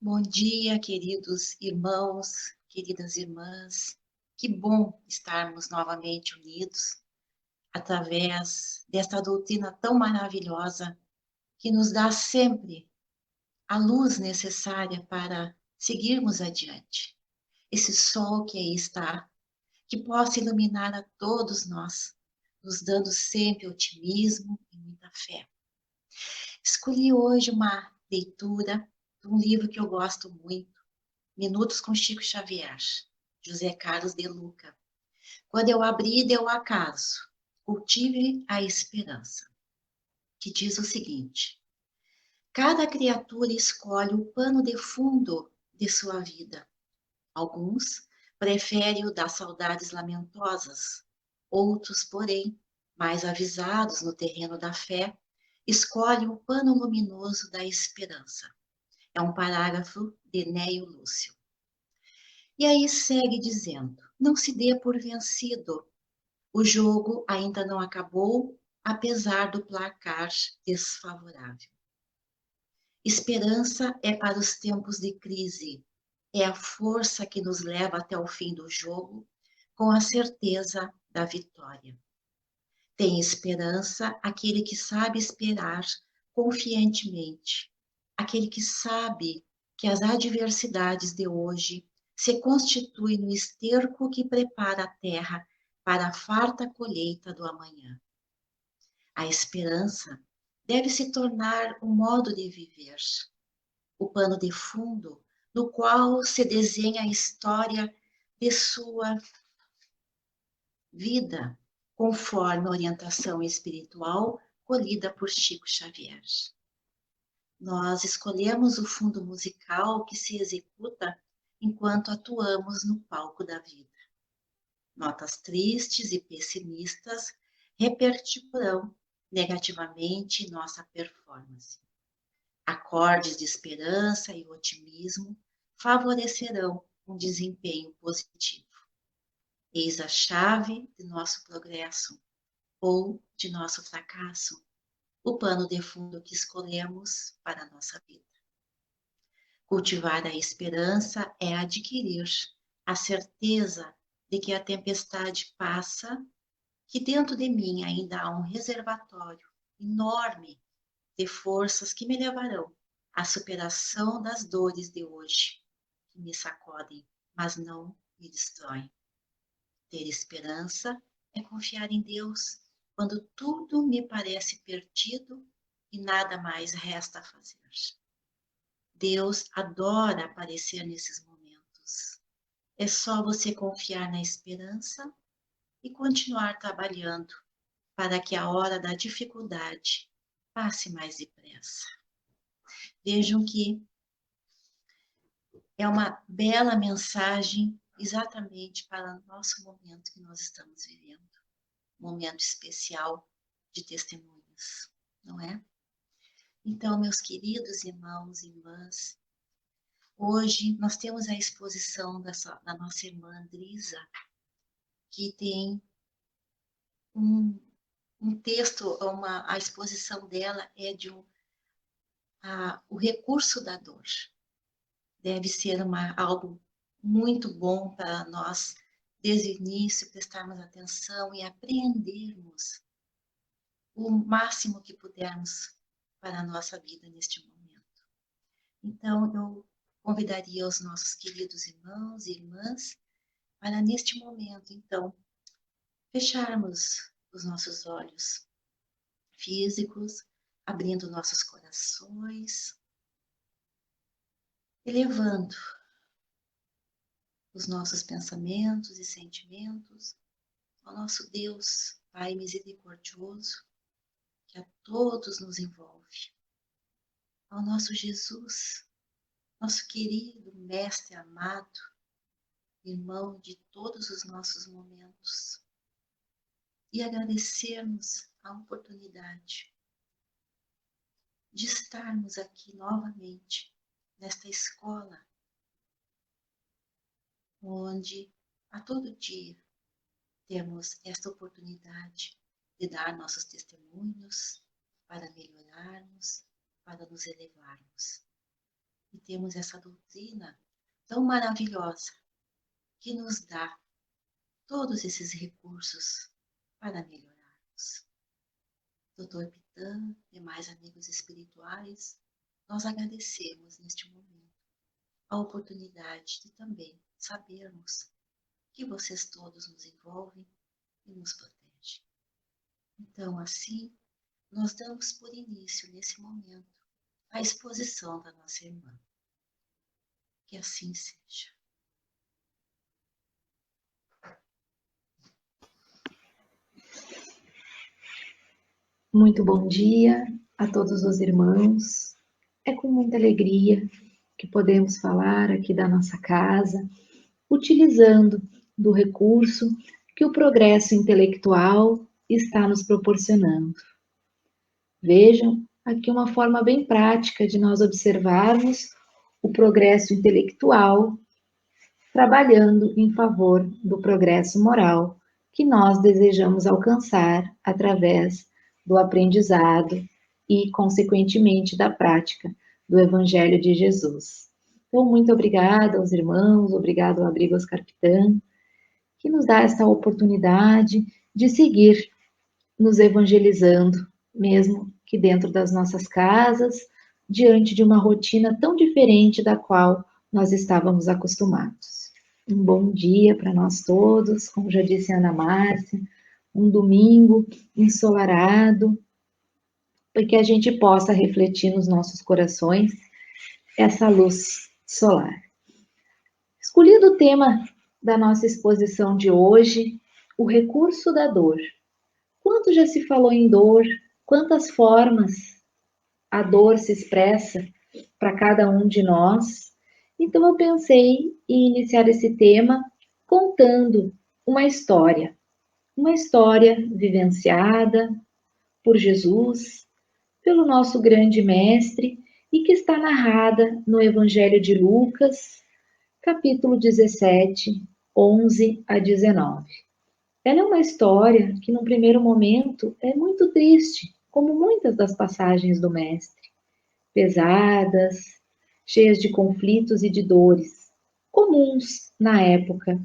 Bom dia, queridos irmãos, queridas irmãs. Que bom estarmos novamente unidos através desta doutrina tão maravilhosa que nos dá sempre a luz necessária para seguirmos adiante. Esse sol que aí está, que possa iluminar a todos nós, nos dando sempre otimismo e muita fé. Escolhi hoje uma leitura de um livro que eu gosto muito, Minutos com Chico Xavier, José Carlos de Luca. Quando eu abri, deu acaso. Cultive a esperança, que diz o seguinte: cada criatura escolhe o pano de fundo de sua vida. Alguns preferem o das saudades lamentosas, outros, porém, mais avisados no terreno da fé, escolhem o pano luminoso da esperança. É um parágrafo de Neio Lúcio. E aí segue dizendo: não se dê por vencido. O jogo ainda não acabou, apesar do placar desfavorável. Esperança é para os tempos de crise. É a força que nos leva até o fim do jogo, com a certeza da vitória. Tem esperança aquele que sabe esperar confiantemente, aquele que sabe que as adversidades de hoje se constituem no esterco que prepara a terra para a farta colheita do amanhã. A esperança deve se tornar um modo de viver, o pano de fundo no qual se desenha a história de sua vida, conforme a orientação espiritual colhida por Chico Xavier. Nós escolhemos o fundo musical que se executa enquanto atuamos no palco da vida. Notas tristes e pessimistas repercutirão negativamente nossa performance. Acordes de esperança e otimismo favorecerão um desempenho positivo. Eis a chave de nosso progresso ou de nosso fracasso, o pano de fundo que escolhemos para a nossa vida. Cultivar a esperança é adquirir a certeza de que a tempestade passa, que dentro de mim ainda há um reservatório enorme de forças que me levarão à superação das dores de hoje, que me sacodem, mas não me destroem. Ter esperança é confiar em Deus quando tudo me parece perdido e nada mais resta a fazer. Deus adora aparecer nesses momentos. É só você confiar na esperança e continuar trabalhando para que a hora da dificuldade passe mais depressa. Vejam que é uma bela mensagem exatamente para o nosso momento que nós estamos vivendo. Um momento especial de testemunhos, não é? Então, meus queridos irmãos e irmãs, hoje nós temos a exposição da nossa irmã Andrisa, que tem um, um texto, a exposição dela é de o recurso da dor. Deve ser algo muito bom para nós, desde o início, prestarmos atenção e aprendermos o máximo que pudermos para a nossa vida neste momento. Então, eu convidaria os nossos queridos irmãos e irmãs para, neste momento, então, fecharmos os nossos olhos físicos, abrindo nossos corações, elevando os nossos pensamentos e sentimentos ao nosso Deus, Pai misericordioso, que a todos nos envolve, ao nosso Jesus, nosso querido Mestre amado, irmão de todos os nossos momentos, e agradecermos a oportunidade de estarmos aqui novamente, nesta escola, onde a todo dia temos esta oportunidade de dar nossos testemunhos para melhorarmos, para nos elevarmos. E temos essa doutrina tão maravilhosa que nos dá todos esses recursos para melhorarmos. Doutor Pitã, demais amigos espirituais, nós agradecemos neste momento a oportunidade de também sabermos que vocês todos nos envolvem e nos protegem. Então, assim, nós damos por início, nesse momento, a exposição da nossa irmã. Que assim seja. Muito bom dia a todos os irmãos. É com muita alegria que podemos falar aqui da nossa casa, utilizando do recurso que o progresso intelectual está nos proporcionando. Vejam aqui uma forma bem prática de nós observarmos o progresso intelectual trabalhando em favor do progresso moral que nós desejamos alcançar através do aprendizado e, consequentemente, da prática do Evangelho de Jesus. Então, muito obrigada aos irmãos, obrigado ao Abrigo Oscar Pitã, que nos dá esta oportunidade de seguir nos evangelizando, mesmo que dentro das nossas casas, diante de uma rotina tão diferente da qual nós estávamos acostumados. Um bom dia para nós todos, como já disse a Ana Márcia, um domingo ensolarado, para que a gente possa refletir nos nossos corações essa luz solar. Escolhido o tema da nossa exposição de hoje, o recurso da dor. Quanto já se falou em dor, quantas formas a dor se expressa para cada um de nós. Então eu pensei em iniciar esse tema contando uma história vivenciada por Jesus, pelo nosso grande mestre e que está narrada no Evangelho de Lucas, capítulo 17, 11 a 19. Ela é uma história que, num primeiro momento, é muito triste, como muitas das passagens do Mestre, pesadas, cheias de conflitos e de dores, comuns na época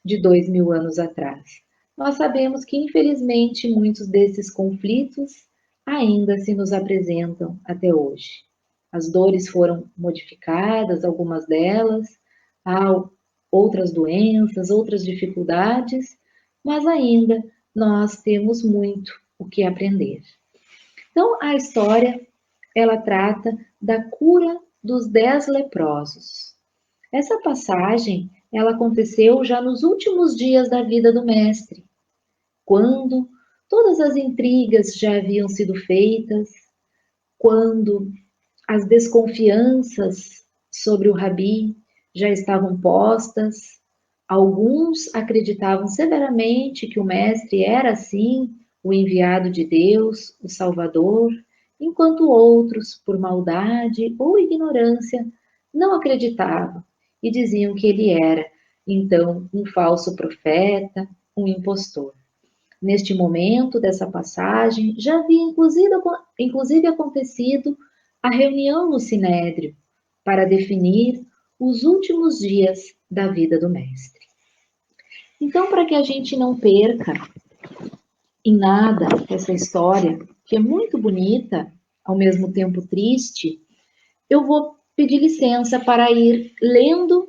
de 2000 anos atrás. Nós sabemos que, infelizmente, muitos desses conflitos ainda se nos apresentam até hoje. As dores foram modificadas, algumas delas, há outras doenças, outras dificuldades, mas ainda nós temos muito o que aprender. Então, a história, ela trata da cura dos 10 leprosos. Essa passagem, ela aconteceu já nos últimos dias da vida do mestre, quando todas as intrigas já haviam sido feitas, quando as desconfianças sobre o Rabi já estavam postas. Alguns acreditavam severamente que o mestre era, sim, o enviado de Deus, o Salvador, enquanto outros, por maldade ou ignorância, não acreditavam e diziam que ele era, então, um falso profeta, um impostor. Neste momento dessa passagem, já havia inclusive acontecido a reunião no Sinédrio para definir os últimos dias da vida do Mestre. Então, para que a gente não perca em nada essa história, que é muito bonita, ao mesmo tempo triste, eu vou pedir licença para ir lendo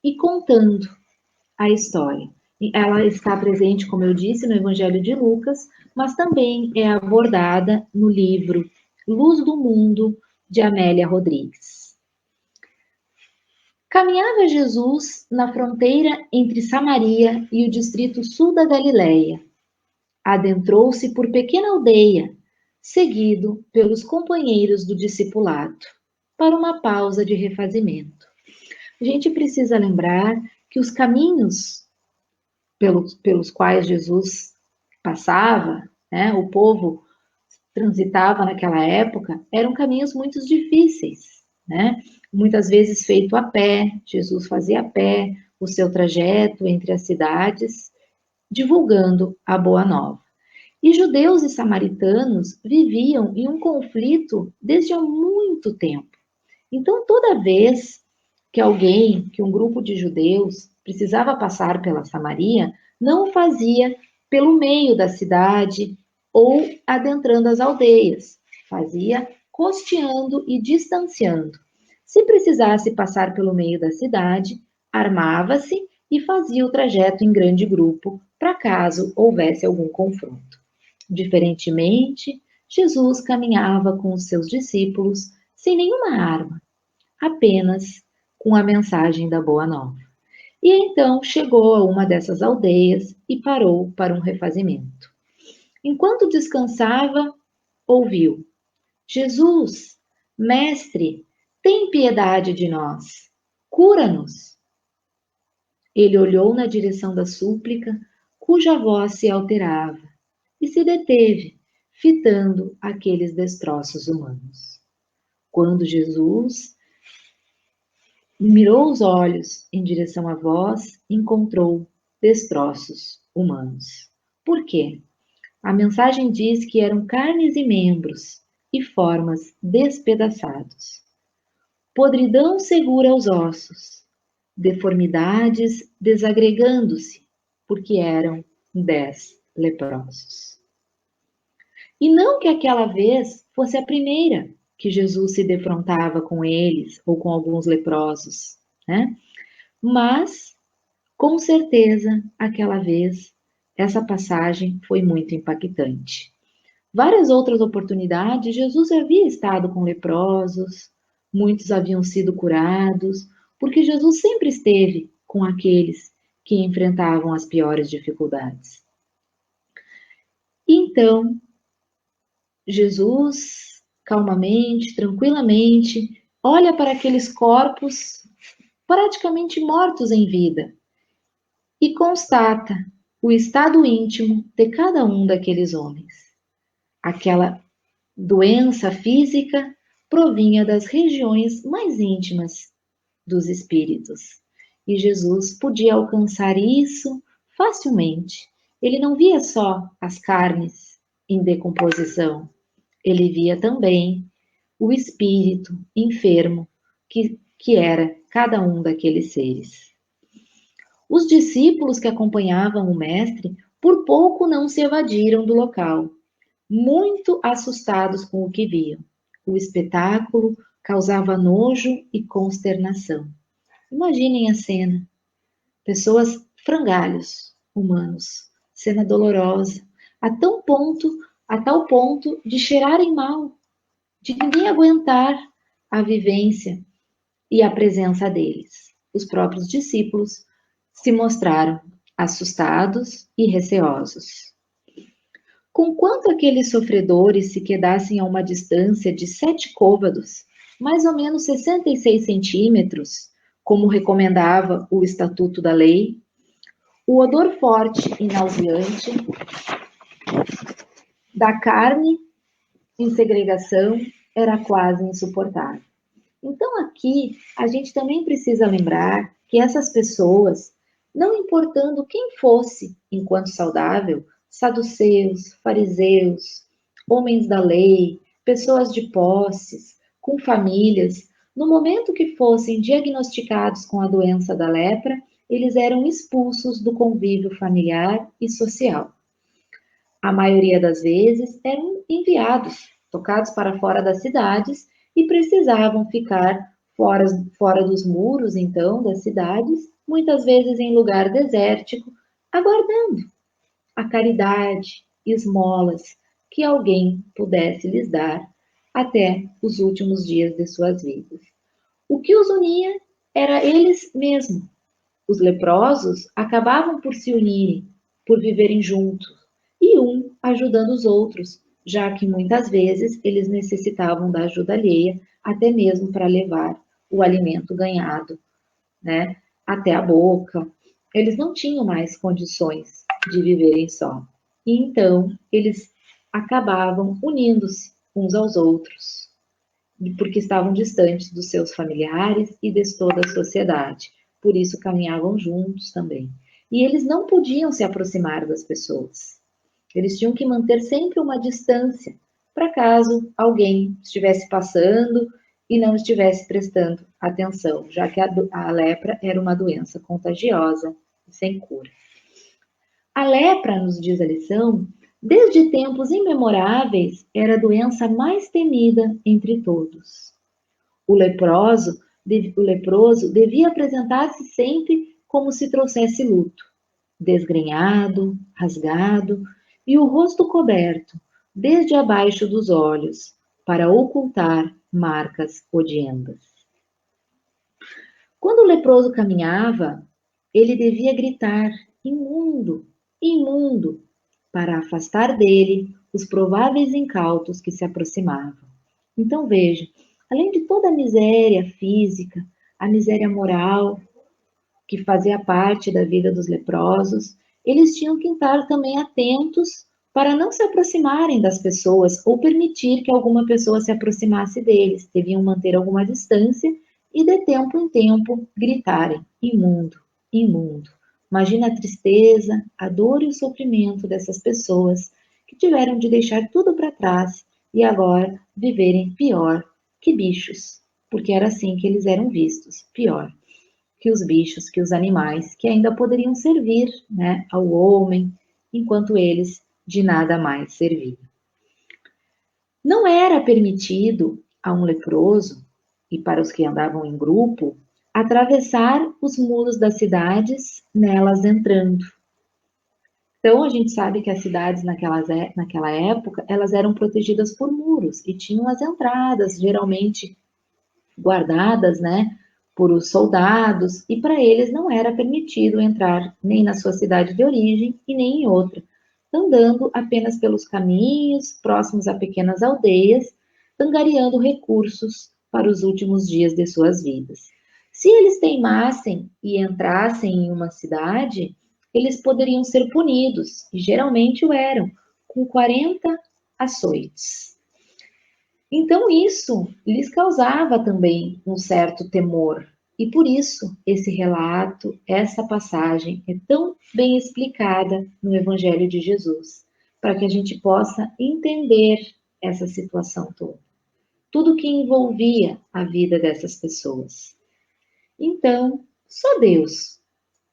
e contando a história. Ela está presente, como eu disse, no Evangelho de Lucas, mas também é abordada no livro Luz do Mundo, de Amélia Rodrigues. Caminhava Jesus na fronteira entre Samaria e o distrito sul da Galileia. Adentrou-se por pequena aldeia, seguido pelos companheiros do discipulado, para uma pausa de refazimento. A gente precisa lembrar que os caminhos pelos quais Jesus passava, né, o povo transitava naquela época, eram caminhos muito difíceis, né? Muitas vezes feito a pé, Jesus fazia a pé o seu trajeto entre as cidades, divulgando a boa nova. E judeus e samaritanos viviam em um conflito desde há muito tempo. Então, toda vez que um grupo de judeus, precisava passar pela Samaria, não o fazia pelo meio da cidade ou adentrando as aldeias, fazia costeando e distanciando. Se precisasse passar pelo meio da cidade, armava-se e fazia o trajeto em grande grupo, para caso houvesse algum confronto. Diferentemente, Jesus caminhava com os seus discípulos sem nenhuma arma, apenas com a mensagem da Boa Nova. E então chegou a uma dessas aldeias e parou para um refazimento. Enquanto descansava, ouviu: Jesus, mestre, tem piedade de nós, cura-nos. Ele olhou na direção da súplica, cuja voz se alterava, e se deteve, fitando aqueles destroços humanos. Quando Jesus mirou os olhos em direção à voz, encontrou destroços humanos. Por quê? A mensagem diz que eram carnes e membros e formas despedaçados. Podridão segura os ossos, deformidades desagregando-se, porque eram 10 leprosos. E não que aquela vez fosse a primeira que Jesus se defrontava com eles ou com alguns leprosos, né? Mas, com certeza, aquela vez, essa passagem foi muito impactante. Várias outras oportunidades, Jesus havia estado com leprosos, muitos haviam sido curados, porque Jesus sempre esteve com aqueles que enfrentavam as piores dificuldades. Então, Jesus, calmamente, tranquilamente, olha para aqueles corpos praticamente mortos em vida e constata o estado íntimo de cada um daqueles homens. Aquela doença física provinha das regiões mais íntimas dos espíritos. E Jesus podia alcançar isso facilmente. Ele não via só as carnes em decomposição, ele via também o espírito enfermo que era cada um daqueles seres. Os discípulos que acompanhavam o mestre por pouco não se evadiram do local, muito assustados com o que viam. O espetáculo causava nojo e consternação. Imaginem a cena. Pessoas frangalhos humanos, cena dolorosa, a tal ponto de cheirarem mal, de ninguém aguentar a vivência e a presença deles. Os próprios discípulos se mostraram assustados e receosos. Conquanto aqueles sofredores se quedassem a uma distância de 7 côvados, mais ou menos 66 centímetros, como recomendava o Estatuto da Lei, o odor forte e nauseante da carne em segregação era quase insuportável. Então, aqui, a gente também precisa lembrar que essas pessoas, não importando quem fosse enquanto saudável, saduceus, fariseus, homens da lei, pessoas de posses, com famílias, no momento que fossem diagnosticados com a doença da lepra, eles eram expulsos do convívio familiar e social. A maioria das vezes eram enviados, tocados para fora das cidades e precisavam ficar fora dos muros, então, das cidades, muitas vezes em lugar desértico, aguardando a caridade, esmolas que alguém pudesse lhes dar até os últimos dias de suas vidas. O que os unia era eles mesmos. Os leprosos acabavam por se unirem, por viverem juntos, e um ajudando os outros, já que muitas vezes eles necessitavam da ajuda alheia, até mesmo para levar o alimento ganhado, né, até a boca. Eles não tinham mais condições de viverem só. E então eles acabavam unindo-se uns aos outros, porque estavam distantes dos seus familiares e de toda a sociedade. Por isso caminhavam juntos também. E eles não podiam se aproximar das pessoas. Eles tinham que manter sempre uma distância, para caso alguém estivesse passando e não estivesse prestando atenção, já que a lepra era uma doença contagiosa e sem cura. A lepra, nos diz a lição, desde tempos imemoráveis era a doença mais temida entre todos. O leproso devia apresentar-se sempre como se trouxesse luto, desgrenhado, rasgado e o rosto coberto, desde abaixo dos olhos, para ocultar marcas odiendas. Quando o leproso caminhava, ele devia gritar: imundo, imundo, para afastar dele os prováveis incautos que se aproximavam. Então veja, além de toda a miséria física, a miséria moral, que fazia parte da vida dos leprosos, eles tinham que estar também atentos para não se aproximarem das pessoas ou permitir que alguma pessoa se aproximasse deles. Deviam manter alguma distância e de tempo em tempo gritarem: imundo, imundo. Imagina a tristeza, a dor e o sofrimento dessas pessoas que tiveram de deixar tudo para trás e agora viverem pior que bichos, porque era assim que eles eram vistos, pior que os bichos, que os animais, que ainda poderiam servir, né, ao homem, enquanto eles de nada mais serviam. Não era permitido a um leproso, e para os que andavam em grupo, atravessar os muros das cidades, nelas entrando. Então, a gente sabe que as cidades naquela época, elas eram protegidas por muros e tinham as entradas, geralmente guardadas, né, por os soldados, e para eles não era permitido entrar nem na sua cidade de origem e nem em outra, andando apenas pelos caminhos próximos a pequenas aldeias, angariando recursos para os últimos dias de suas vidas. Se eles teimassem e entrassem em uma cidade, eles poderiam ser punidos, e geralmente o eram, com 40 açoites. Então isso lhes causava também um certo temor, e por isso esse relato, essa passagem é tão bem explicada no Evangelho de Jesus, para que a gente possa entender essa situação toda, tudo que envolvia a vida dessas pessoas. Então, só Deus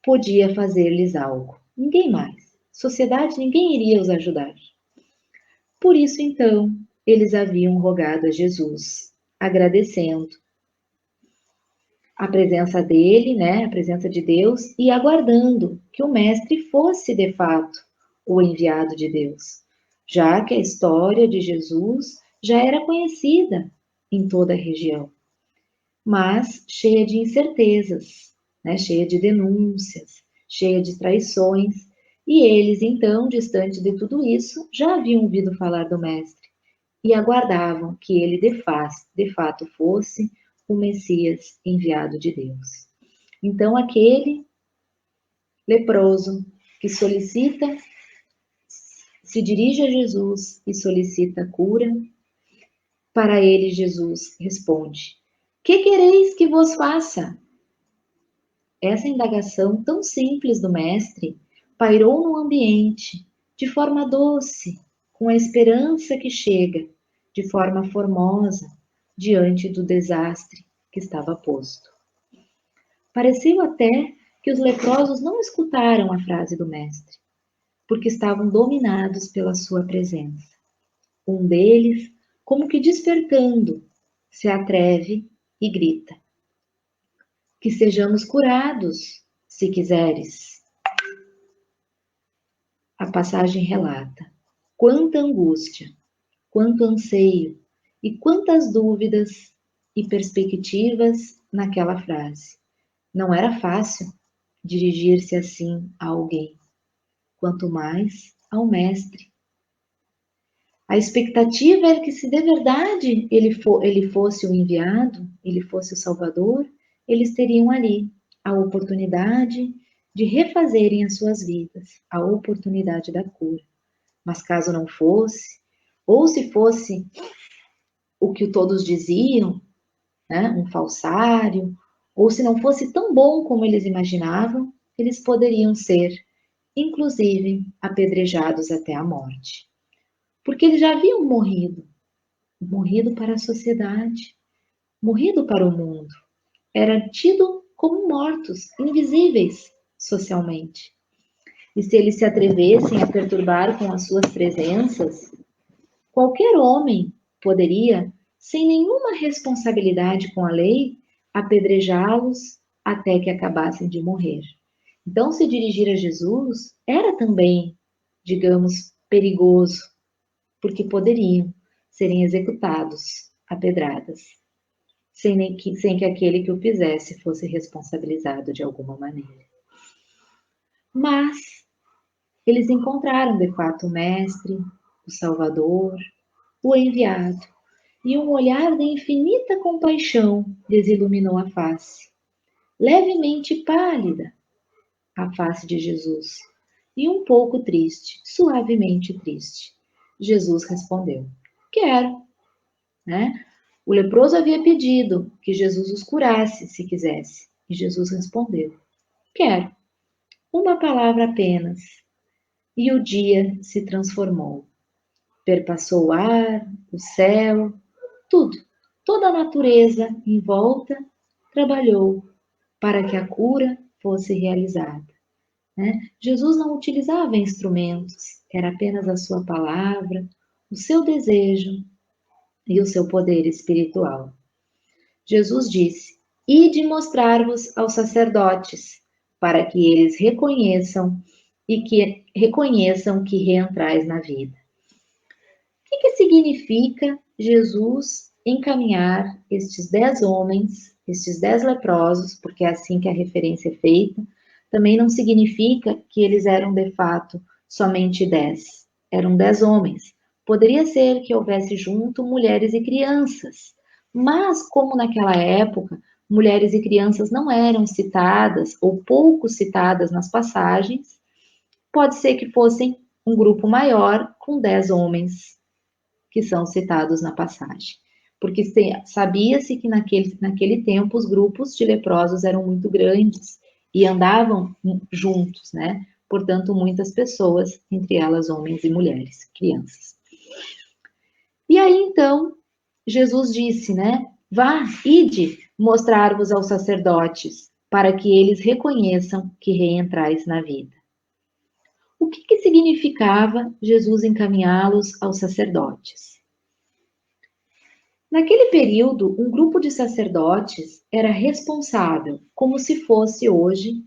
podia fazer-lhes algo, ninguém mais. Sociedade, ninguém iria os ajudar. Por isso, então, eles haviam rogado a Jesus, agradecendo a presença dele, né, a presença de Deus, e aguardando que o mestre fosse de fato o enviado de Deus, já que a história de Jesus já era conhecida em toda a região, mas cheia de incertezas, né, cheia de denúncias, cheia de traições, e eles, então, distante de tudo isso, já haviam ouvido falar do mestre e aguardavam que ele de fato fosse o Messias enviado de Deus. Então, aquele leproso que solicita, se dirige a Jesus e solicita cura, para ele Jesus responde: que quereis que vos faça? Essa indagação tão simples do mestre pairou no ambiente de forma doce, com a esperança que chega de forma formosa diante do desastre que estava posto. Pareceu até que os leprosos não escutaram a frase do mestre, porque estavam dominados pela sua presença. Um deles, como que despertando, se atreve e grita: que sejamos curados, se quiseres. A passagem relata quanta angústia, quanto anseio e quantas dúvidas e perspectivas naquela frase. Não era fácil dirigir-se assim a alguém, quanto mais ao mestre. A expectativa era que, se de verdade ele fosse o enviado, ele fosse o Salvador, eles teriam ali a oportunidade de refazerem as suas vidas, a oportunidade da cura. Mas caso não fosse, ou se fosse o que todos diziam, né, um falsário, ou se não fosse tão bom como eles imaginavam, eles poderiam ser, inclusive, apedrejados até a morte. Porque eles já haviam morrido para a sociedade, morrido para o mundo. Era tido como mortos, invisíveis socialmente. E se eles se atrevessem a perturbar com as suas presenças, qualquer homem poderia, sem nenhuma responsabilidade com a lei, apedrejá-los até que acabassem de morrer. Então, se dirigir a Jesus era também, digamos, perigoso, porque poderiam serem executados a pedradas, sem que aquele que o fizesse fosse responsabilizado de alguma maneira. Mas eles encontraram de fato o Mestre, o Salvador, o enviado, e um olhar de infinita compaixão lhes iluminou a face. Levemente pálida, a face de Jesus, e um pouco triste, suavemente triste. Jesus respondeu: Quero, né? O leproso havia pedido que Jesus os curasse, se quisesse, e Jesus respondeu: Quero. Uma palavra apenas. E o dia se transformou. Perpassou o ar, o céu, tudo, toda a natureza em volta trabalhou para que a cura fosse realizada. Né? Jesus não utilizava instrumentos, era apenas a sua palavra, o seu desejo e o seu poder espiritual. Jesus disse: Ide mostrar-vos aos sacerdotes, para que eles reconheçam que reentrais na vida. O que significa Jesus encaminhar estes 10 homens, estes 10 leprosos, porque é assim que a referência é feita, também não significa que eles eram de fato somente 10. Eram 10 homens. Poderia ser que houvesse junto mulheres e crianças, mas como naquela época mulheres e crianças não eram citadas ou pouco citadas nas passagens, pode ser que fossem um grupo maior com 10 homens que são citados na passagem. Porque sabia-se que naquele tempo os grupos de leprosos eram muito grandes e andavam juntos, né? Portanto, muitas pessoas, entre elas homens e mulheres, crianças. E aí então, Jesus disse, né? Vá, ide mostrar-vos aos sacerdotes, para que eles reconheçam que reentrais na vida. O que significava Jesus encaminhá-los aos sacerdotes? Naquele período, um grupo de sacerdotes era responsável, como se fosse hoje,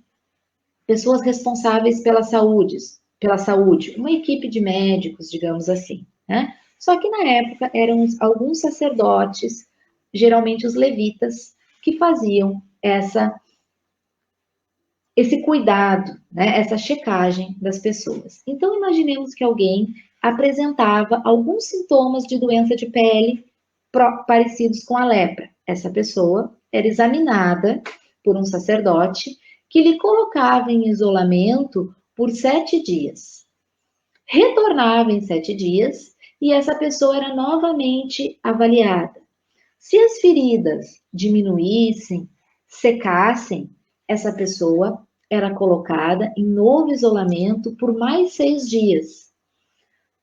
pessoas responsáveis pela saúde, uma equipe de médicos, digamos assim, né? Só que na época eram alguns sacerdotes, geralmente os levitas, que faziam esse cuidado, né? Essa checagem das pessoas. Então imaginemos que alguém apresentava alguns sintomas de doença de pele parecidos com a lepra. Essa pessoa era examinada por um sacerdote que lhe colocava em isolamento por 7 dias. Retornava em 7 dias e essa pessoa era novamente avaliada. Se as feridas diminuíssem, secassem, essa pessoa era colocada em novo isolamento por mais 6 dias.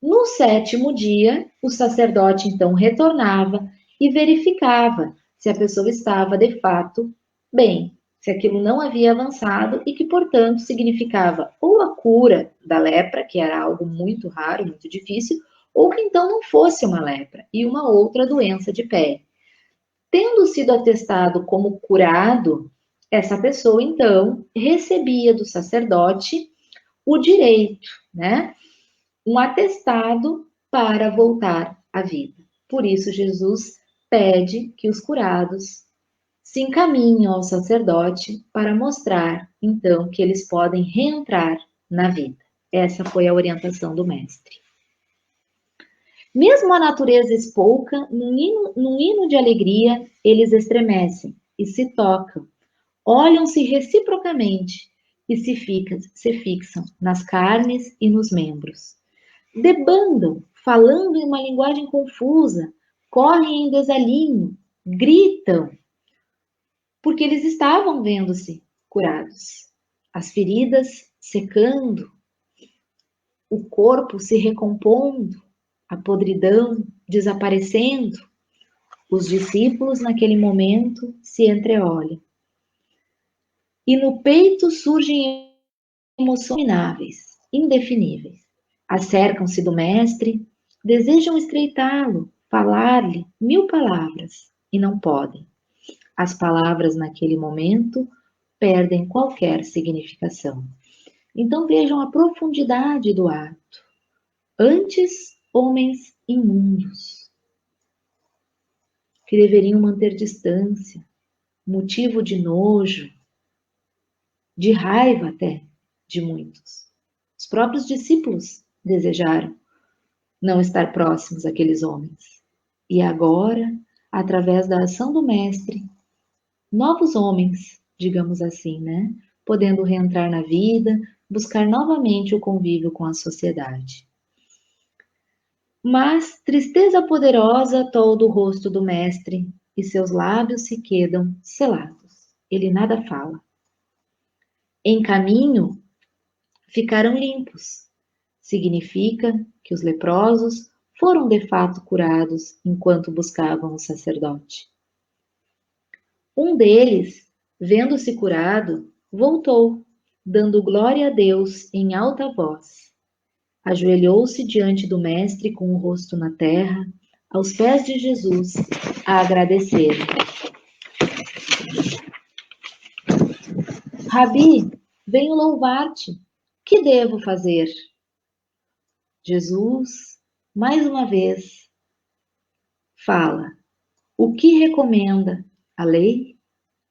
No 7º dia, o sacerdote então retornava e verificava se a pessoa estava de fato bem, se aquilo não havia avançado e que, portanto, significava ou a cura da lepra, que era algo muito raro, muito difícil, ou que então não fosse uma lepra e uma outra doença de pele. Tendo sido atestado como curado, essa pessoa então recebia do sacerdote o direito, né? Um atestado para voltar à vida. Por isso, Jesus pede que os curados se encaminhem ao sacerdote para mostrar, então, que eles podem reentrar na vida. Essa foi a orientação do Mestre. Mesmo a natureza espouca, num hino de alegria, eles estremecem e se tocam, olham-se reciprocamente e se fixam nas carnes e nos membros. Debandam, falando em uma linguagem confusa, correm em desalinho, gritam, porque eles estavam vendo-se curados. As feridas secando, o corpo se recompondo, a podridão desaparecendo. Os discípulos, naquele momento, se entreolham. E no peito surgem emoções inomináveis, indefiníveis. Acercam-se do mestre, desejam estreitá-lo, falar-lhe 1000 palavras, e não podem. As palavras, naquele momento, perdem qualquer significação. Então vejam a profundidade do ato. Antes, homens imundos, que deveriam manter distância, motivo de nojo, de raiva até, de muitos. Os próprios discípulos desejaram não estar próximos àqueles homens. E agora, através da ação do mestre, novos homens, digamos assim, né? Podendo reentrar na vida, buscar novamente o convívio com a sociedade. Mas tristeza poderosa tolda o rosto do mestre e seus lábios se quedam selados. Ele nada fala. Em caminho, ficaram limpos. Significa que os leprosos foram de fato curados enquanto buscavam o sacerdote. Um deles, vendo-se curado, voltou, dando glória a Deus em alta voz. Ajoelhou-se diante do mestre com o rosto na terra, aos pés de Jesus, a agradecer. Rabi, venho louvar-te. Que devo fazer? Jesus, mais uma vez, fala. O que recomenda a lei?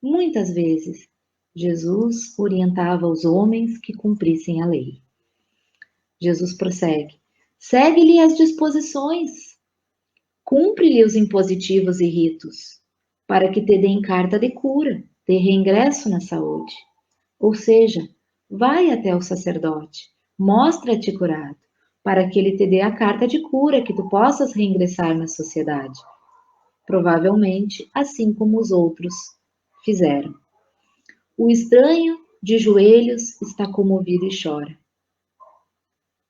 Muitas vezes, Jesus orientava os homens que cumprissem a lei. Jesus prossegue. Segue-lhe as disposições. Cumpre-lhe os impositivos e ritos, para que te deem carta de cura, de reingresso na saúde. Ou seja, vai até o sacerdote, mostra-te curado, para que ele te dê a carta de cura, que tu possas reingressar na sociedade. Provavelmente, assim como os outros fizeram. O estranho, de joelhos, está comovido e chora.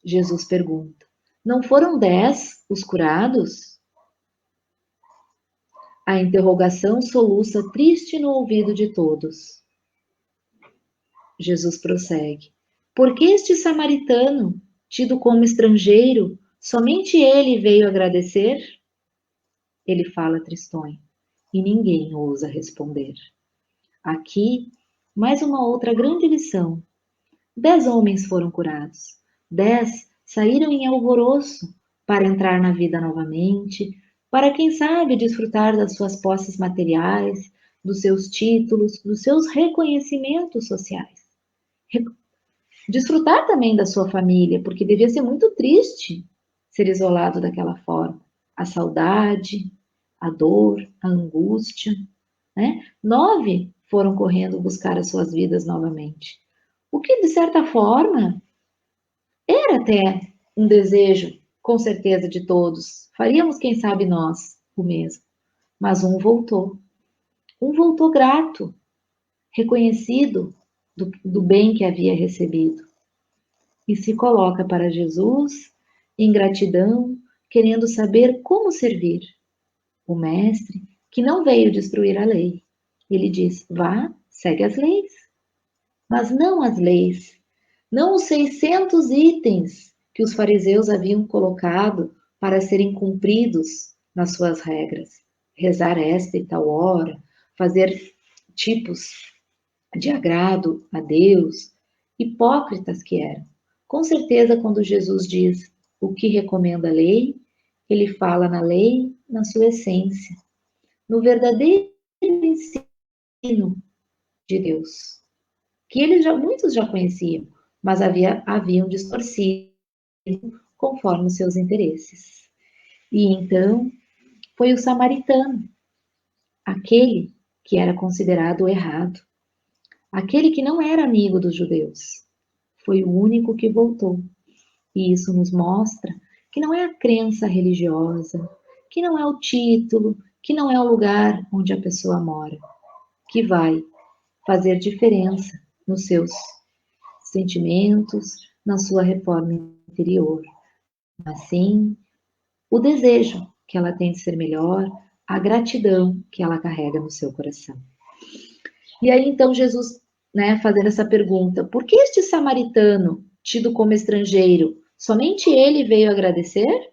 Jesus pergunta: não foram 10 os curados? A interrogação soluça triste no ouvido de todos. Jesus prossegue: por que este samaritano, tido como estrangeiro, somente ele veio agradecer? Ele fala tristonho, e ninguém ousa responder. Aqui, mais uma outra grande lição. 10 homens foram curados. 10 saíram em alvoroço para entrar na vida novamente, para, quem sabe, desfrutar das suas posses materiais, dos seus títulos, dos seus reconhecimentos sociais. Desfrutar também da sua família, porque devia ser muito triste ser isolado daquela forma. A saudade, a dor, a angústia, né? 9 foram correndo buscar as suas vidas novamente. O que, de certa forma, era até um desejo, com certeza, de todos. Faríamos, quem sabe, nós o mesmo. Mas um voltou. Um voltou grato, reconhecido do bem que havia recebido. E se coloca para Jesus, em gratidão, querendo saber como servir. O mestre, que não veio destruir a lei. Ele diz: vá, segue as leis. Mas não as leis, não os 600 itens que os fariseus haviam colocado para serem cumpridos nas suas regras. Rezar esta e tal hora, fazer tipos de agrado a Deus, hipócritas que eram. Com certeza, quando Jesus diz o que recomenda a lei, ele fala na lei, na sua essência, no verdadeiro ensino de Deus, que muitos já conheciam, mas haviam distorcido conforme os seus interesses. E então foi o samaritano, aquele que era considerado o errado, aquele que não era amigo dos judeus, foi o único que voltou. E isso nos mostra que não é a crença religiosa, que não é o título, que não é o lugar onde a pessoa mora, que vai fazer diferença nos seus sentimentos, na sua reforma interior. Assim, o desejo que ela tem de ser melhor, a gratidão que ela carrega no seu coração. E aí então Jesus, fazendo essa pergunta, por que este samaritano, tido como estrangeiro, somente ele veio agradecer?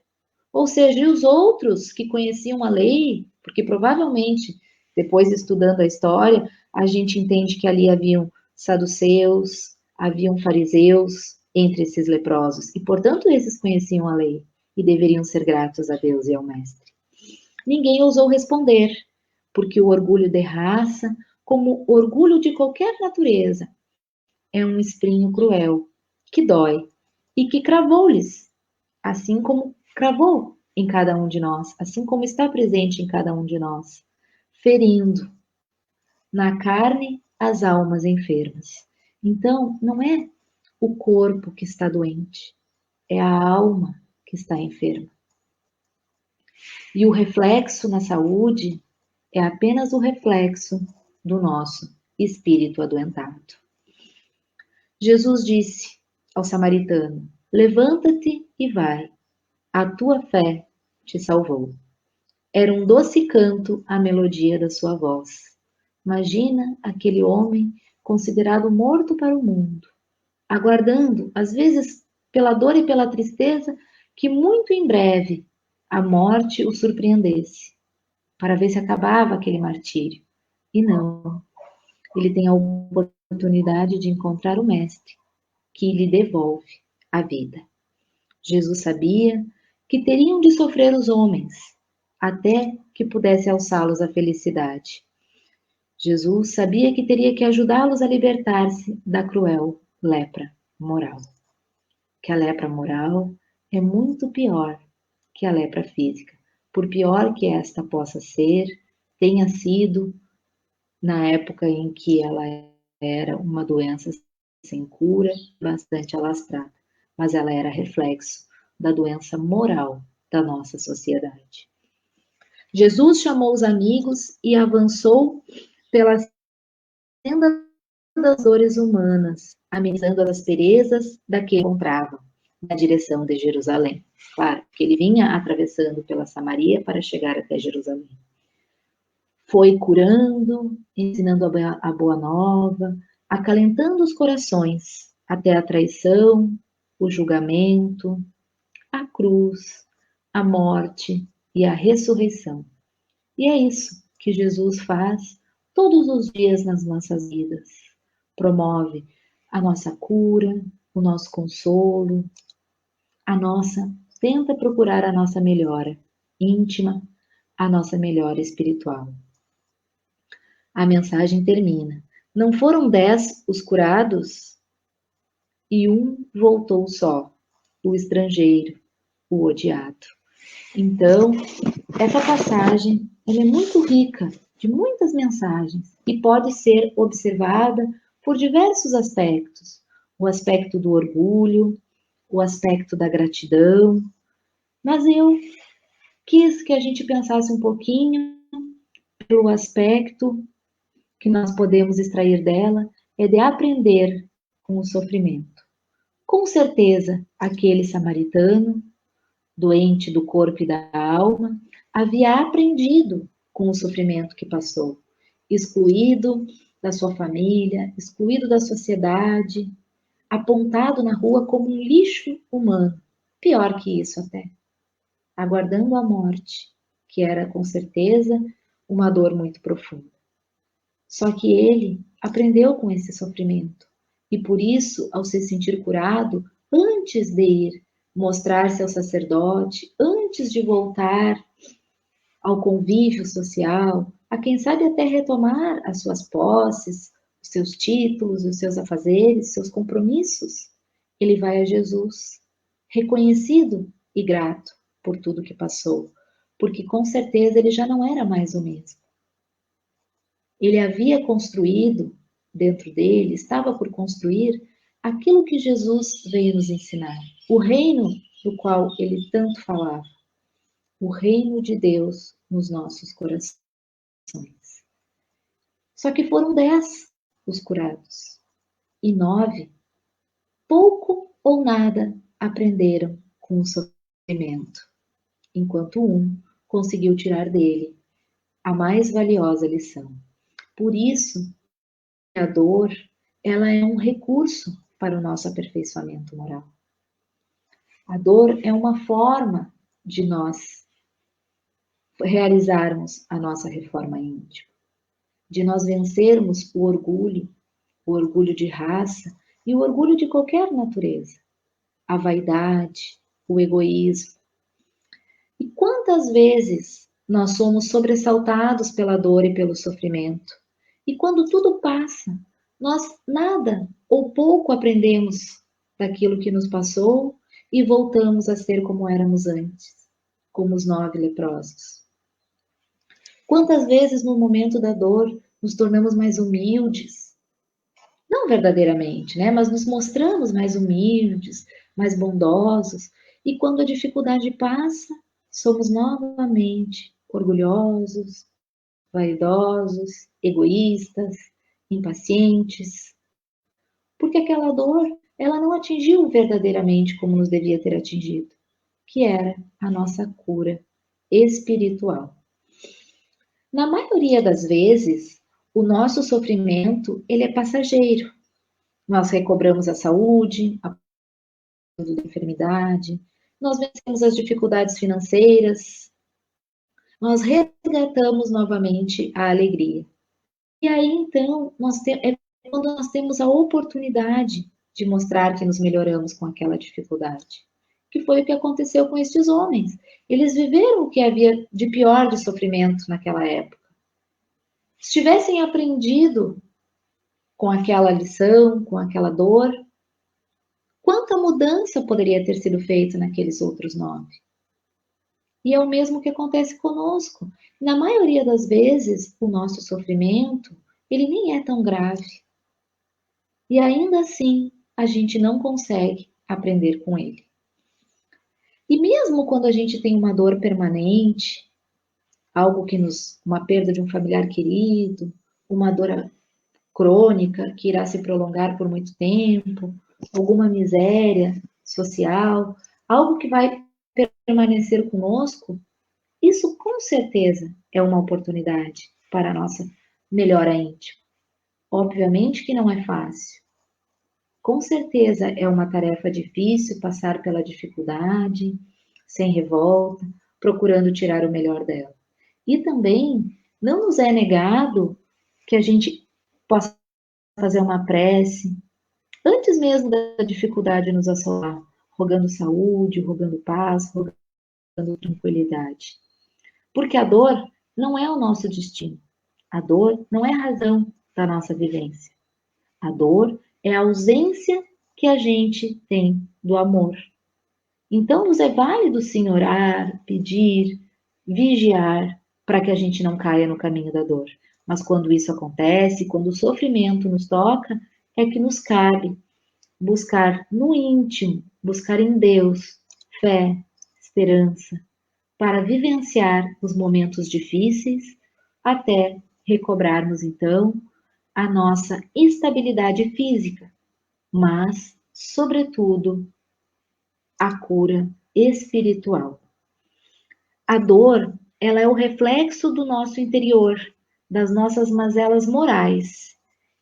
Ou seja, e os outros que conheciam a lei? Porque provavelmente, depois estudando a história, a gente entende que ali haviam saduceus, haviam fariseus entre esses leprosos, e portanto esses conheciam a lei e deveriam ser gratos a Deus e ao Mestre. Ninguém ousou responder, porque o orgulho de raça, como o orgulho de qualquer natureza, é um espinho cruel, que dói, e que cravou-lhes, assim como cravou em cada um de nós, assim como está presente em cada um de nós, ferindo na carne as almas enfermas. Então, não é o corpo que está doente, é a alma que está enferma. E o reflexo na saúde é apenas o reflexo do nosso espírito adoentado. Jesus disse ao samaritano: levanta-te e vai, a tua fé te salvou. Era um doce canto a melodia da sua voz. Imagina aquele homem considerado morto para o mundo, aguardando, às vezes pela dor e pela tristeza, que muito em breve a morte o surpreendesse, para ver se acabava aquele martírio. E não, ele tem a oportunidade de encontrar o Mestre, que lhe devolve a vida. Jesus sabia que teriam de sofrer os homens, até que pudesse alçá-los à felicidade. Jesus sabia que teria que ajudá-los a libertar-se da cruel lepra moral. Que a lepra moral é muito pior que a lepra física. Por pior que esta possa ser, tenha sido na época em que ela era uma doença sem cura, bastante alastrada, mas ela era reflexo da doença moral da nossa sociedade. Jesus chamou os amigos e avançou pela senda das dores humanas, amenizando as asperezas da que encontravam, na direção de Jerusalém. Claro, que ele vinha atravessando pela Samaria para chegar até Jerusalém. Foi curando, ensinando a boa nova, acalentando os corações até a traição, o julgamento, a cruz, a morte e a ressurreição. E é isso que Jesus faz todos os dias nas nossas vidas. Promove a nossa cura, o nosso consolo, tenta procurar a nossa melhora íntima, a nossa melhora espiritual. A mensagem termina: não foram 10 os curados? E um voltou só, o estrangeiro, o odiado. Então, essa passagem ela é muito rica de muitas mensagens e pode ser observada por diversos aspectos. O aspecto do orgulho, o aspecto da gratidão. Mas eu quis que a gente pensasse um pouquinho pelo aspecto que nós podemos extrair dela é de aprender com o sofrimento. Com certeza, aquele samaritano, doente do corpo e da alma, havia aprendido com o sofrimento que passou, excluído da sua família, excluído da sociedade, apontado na rua como um lixo humano, pior que isso até, aguardando a morte, que era com certeza uma dor muito profunda. Só que ele aprendeu com esse sofrimento e por isso, ao se sentir curado, antes de ir mostrar-se ao sacerdote, antes de voltar ao convívio social, a quem sabe até retomar as suas posses, os seus títulos, os seus afazeres, seus compromissos, ele vai a Jesus, reconhecido e grato por tudo que passou, porque com certeza ele já não era mais o mesmo. Ele havia construído dentro dele, estava por construir aquilo que Jesus veio nos ensinar, o reino do qual ele tanto falava, o reino de Deus nos nossos corações. Só que foram 10 os curados e 9, pouco ou nada, aprenderam com o sofrimento, enquanto um conseguiu tirar dele a mais valiosa lição. Por isso, a dor, ela é um recurso para o nosso aperfeiçoamento moral. A dor é uma forma de nós realizarmos a nossa reforma íntima, de nós vencermos o orgulho de raça e o orgulho de qualquer natureza, a vaidade, o egoísmo. E quantas vezes nós somos sobressaltados pela dor e pelo sofrimento, e quando tudo passa, nós nada ou pouco aprendemos daquilo que nos passou e voltamos a ser como éramos antes, como os 9 leprosos. Quantas vezes no momento da dor nos tornamos mais humildes, não verdadeiramente, né? Mas nos mostramos mais humildes, mais bondosos, e quando a dificuldade passa, somos novamente orgulhosos, vaidosos, egoístas, impacientes, porque aquela dor, ela não atingiu verdadeiramente como nos devia ter atingido, que era a nossa cura espiritual. Na maioria das vezes, o nosso sofrimento, ele é passageiro. Nós recobramos a saúde, a enfermidade, nós vencemos as dificuldades financeiras, nós resgatamos novamente a alegria. E aí, então, é quando nós temos a oportunidade de mostrar que nos melhoramos com aquela dificuldade. Que foi o que aconteceu com estes homens. Eles viveram o que havia de pior de sofrimento naquela época. Se tivessem aprendido com aquela lição, com aquela dor, quanta mudança poderia ter sido feita naqueles outros 9? E é o mesmo que acontece conosco. Na maioria das vezes, o nosso sofrimento, ele nem é tão grave. E ainda assim, a gente não consegue aprender com ele. E mesmo quando a gente tem uma dor permanente, uma perda de um familiar querido, uma dor crônica que irá se prolongar por muito tempo, alguma miséria social, algo que vai permanecer conosco, isso com certeza é uma oportunidade para a nossa melhora íntima. Obviamente que não é fácil. Com certeza é uma tarefa difícil passar pela dificuldade, sem revolta, procurando tirar o melhor dela. E também não nos é negado que a gente possa fazer uma prece, antes mesmo da dificuldade nos assolar, rogando saúde, rogando paz, rogando tranquilidade. Porque a dor não é o nosso destino. A dor não é a razão da nossa vivência. A dor é a ausência que a gente tem do amor. Então, nos é válido sim orar, pedir, vigiar, para que a gente não caia no caminho da dor. Mas quando isso acontece, quando o sofrimento nos toca, é que nos cabe buscar no íntimo, buscar em Deus, fé, esperança, para vivenciar os momentos difíceis, até recobrarmos então a nossa estabilidade física, mas, sobretudo, a cura espiritual. A dor, ela é o reflexo do nosso interior, das nossas mazelas morais.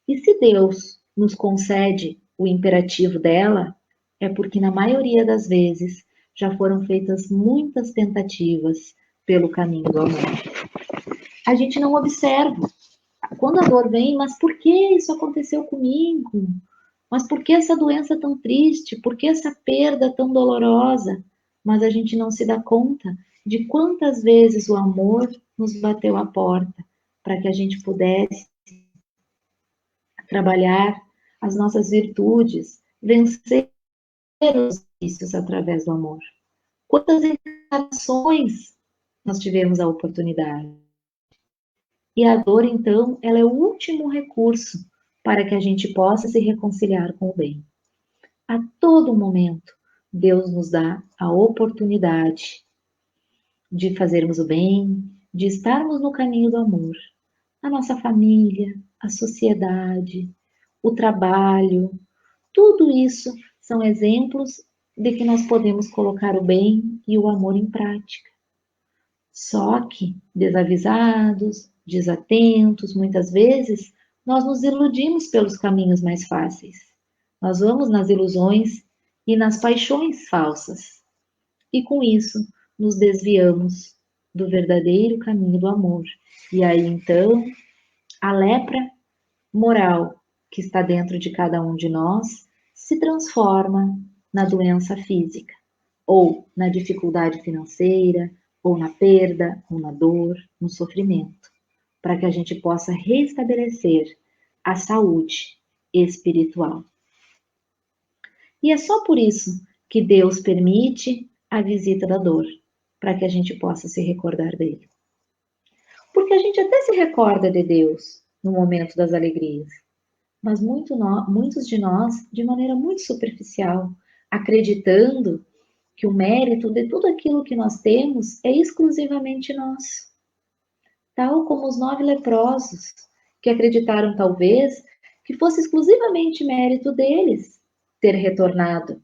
E se Deus nos concede o imperativo dela, é porque na maioria das vezes já foram feitas muitas tentativas pelo caminho do amor. A gente não observa. Quando a dor vem, mas por que isso aconteceu comigo? Mas por que essa doença tão triste? Por que essa perda tão dolorosa? Mas a gente não se dá conta de quantas vezes o amor nos bateu à porta para que a gente pudesse trabalhar as nossas virtudes, vencer os vícios através do amor. Quantas encarnações nós tivemos a oportunidade? E a dor, então, ela é o último recurso para que a gente possa se reconciliar com o bem. A todo momento, Deus nos dá a oportunidade de fazermos o bem, de estarmos no caminho do amor. A nossa família, a sociedade, o trabalho, tudo isso são exemplos de que nós podemos colocar o bem e o amor em prática. Só que, desavisados, desatentos, muitas vezes, nós nos iludimos pelos caminhos mais fáceis. Nós vamos nas ilusões e nas paixões falsas. E com isso, nos desviamos do verdadeiro caminho do amor. E aí então, a lepra moral que está dentro de cada um de nós se transforma na doença física, ou na dificuldade financeira, ou na perda, ou na dor, no sofrimento, para que a gente possa restabelecer a saúde espiritual. E é só por isso que Deus permite a visita da dor, para que a gente possa se recordar dele. Porque a gente até se recorda de Deus no momento das alegrias, mas muitos de nós, de maneira muito superficial, acreditando que o mérito de tudo aquilo que nós temos é exclusivamente nosso. Tal como os 9 leprosos, que acreditaram talvez que fosse exclusivamente mérito deles ter retornado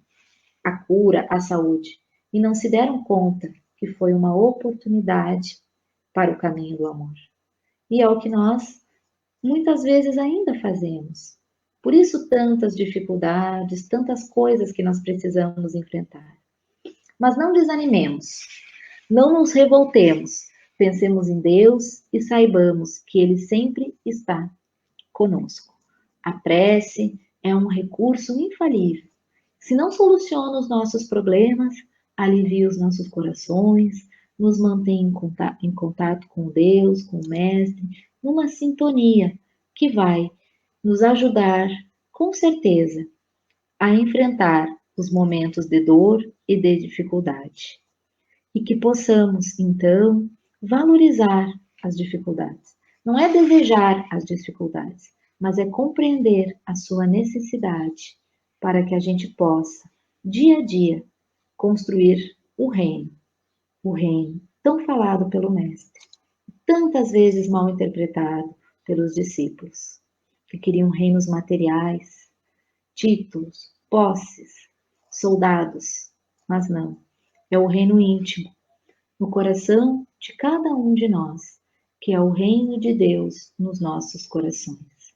a cura, a saúde, e não se deram conta que foi uma oportunidade para o caminho do amor. E é o que nós muitas vezes ainda fazemos. Por isso, tantas dificuldades, tantas coisas que nós precisamos enfrentar. Mas não desanimemos, não nos revoltemos, pensemos em Deus e saibamos que Ele sempre está conosco. A prece é um recurso infalível. Se não soluciona os nossos problemas, alivia os nossos corações, nos mantém em contato com Deus, com o Mestre, numa sintonia que vai nos ajudar, com certeza, a enfrentar os momentos de dor e de dificuldade. E que possamos, então, valorizar as dificuldades. Não é desejar as dificuldades, mas é compreender a sua necessidade para que a gente possa, dia a dia, construir o reino tão falado pelo Mestre, tantas vezes mal interpretado pelos discípulos, que queriam reinos materiais, títulos, posses, soldados, mas não, é o reino íntimo, no coração de cada um de nós, que é o reino de Deus nos nossos corações.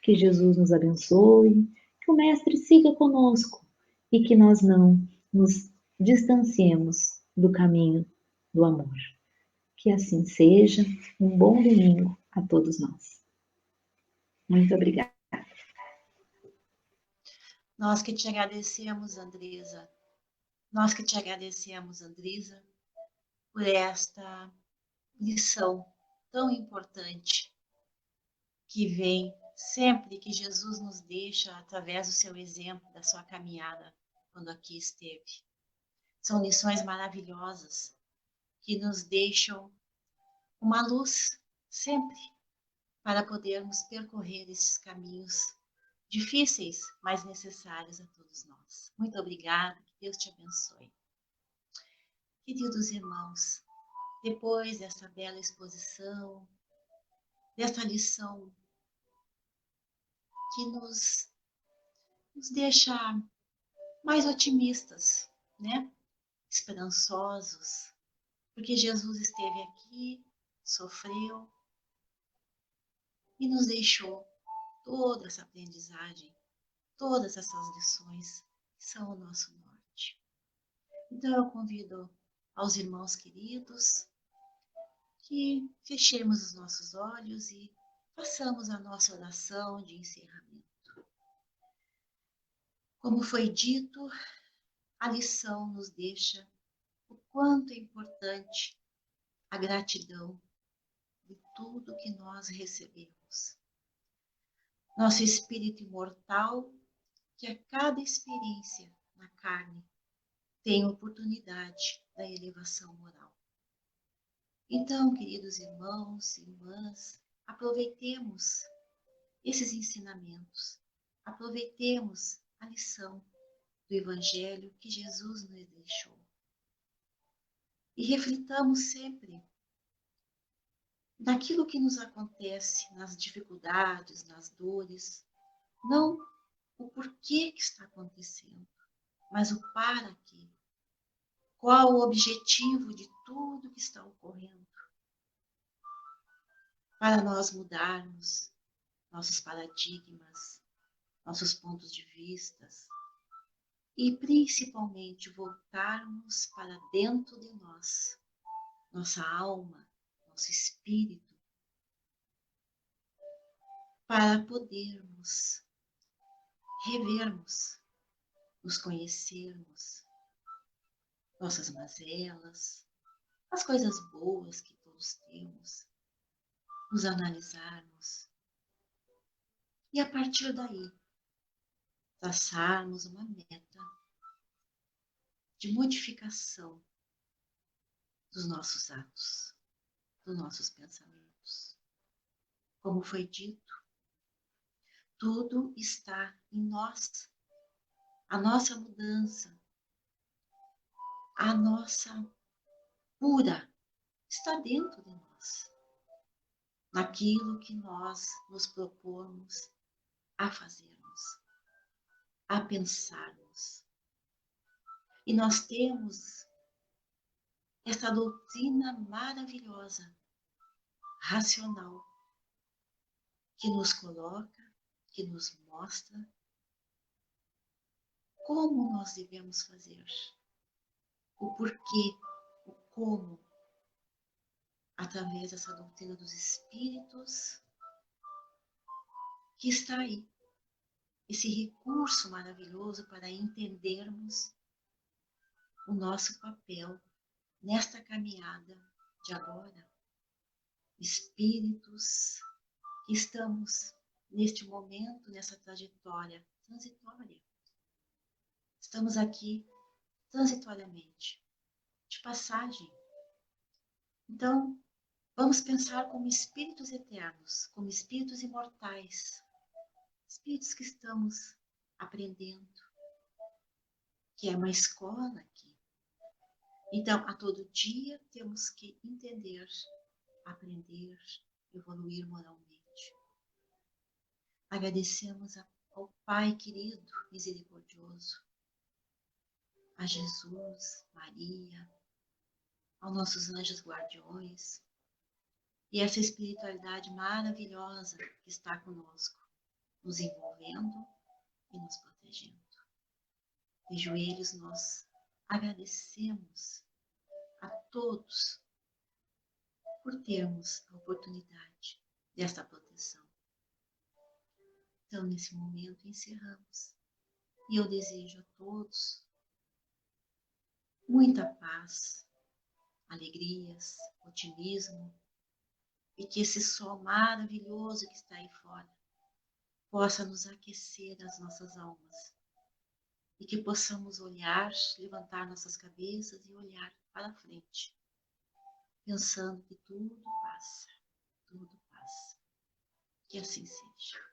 Que Jesus nos abençoe, que o Mestre siga conosco e que nós não nos distanciemos do caminho do amor. Que assim seja. Um bom domingo a todos nós. Muito obrigada. Nós que te agradecemos, Andresa. Nós que te agradecemos, Andresa, por esta lição tão importante que vem sempre que Jesus nos deixa através do seu exemplo, da sua caminhada quando aqui esteve. São lições maravilhosas que nos deixam uma luz sempre para podermos percorrer esses caminhos difíceis, mas necessários a todos nós. Muito obrigada, que Deus te abençoe. Queridos irmãos, depois dessa bela exposição, dessa lição que nos deixa mais otimistas, né? Esperançosos, porque Jesus esteve aqui, sofreu e nos deixou toda essa aprendizagem, todas essas lições que são o nosso norte. Então eu convido aos irmãos queridos que fechemos os nossos olhos e façamos a nossa oração de encerramento. Como foi dito, a lição nos deixa o quanto é importante a gratidão de tudo que nós recebemos. Nosso espírito imortal, que a cada experiência na carne tem oportunidade da elevação moral. Então, queridos irmãos e irmãs, aproveitemos esses ensinamentos, aproveitemos a lição do Evangelho que Jesus nos deixou. E reflitamos sempre naquilo que nos acontece, nas dificuldades, nas dores, não o porquê que está acontecendo, mas o para quê. Qual o objetivo de tudo que está ocorrendo? Para nós mudarmos nossos paradigmas, nossos pontos de vista e principalmente voltarmos para dentro de nós, nossa alma, nosso espírito, para podermos revermos, nos conhecermos, nossas mazelas, as coisas boas que todos temos, nos analisarmos e a partir daí traçarmos uma meta de modificação dos nossos atos, dos nossos pensamentos. Como foi dito, tudo está em nós. A nossa mudança, a nossa cura está dentro de nós. Naquilo que nós nos propomos a fazermos, a pensarmos. E nós temos essa doutrina maravilhosa, racional, que nos coloca, que nos mostra como nós devemos fazer, o porquê, o como, através dessa doutrina dos espíritos que está aí, esse recurso maravilhoso para entendermos o nosso papel nesta caminhada de agora, espíritos que estamos neste momento, nessa trajetória transitória. Estamos aqui transitoriamente, de passagem. Então, vamos pensar como espíritos eternos, como espíritos imortais, espíritos que estamos aprendendo, que é uma escola aqui. Então, a todo dia temos que entender, aprender, evoluir moralmente. Agradecemos ao Pai querido, misericordioso, a Jesus, Maria, aos nossos anjos guardiões e essa espiritualidade maravilhosa que está conosco, nos envolvendo e nos protegendo. De joelhos nós agradecemos a todos por termos a oportunidade desta proteção. Então, nesse momento, encerramos. E eu desejo a todos muita paz, alegrias, otimismo, e que esse sol maravilhoso que está aí fora possa nos aquecer as nossas almas e que possamos olhar, levantar nossas cabeças e olhar para frente, pensando que tudo passa, que assim seja.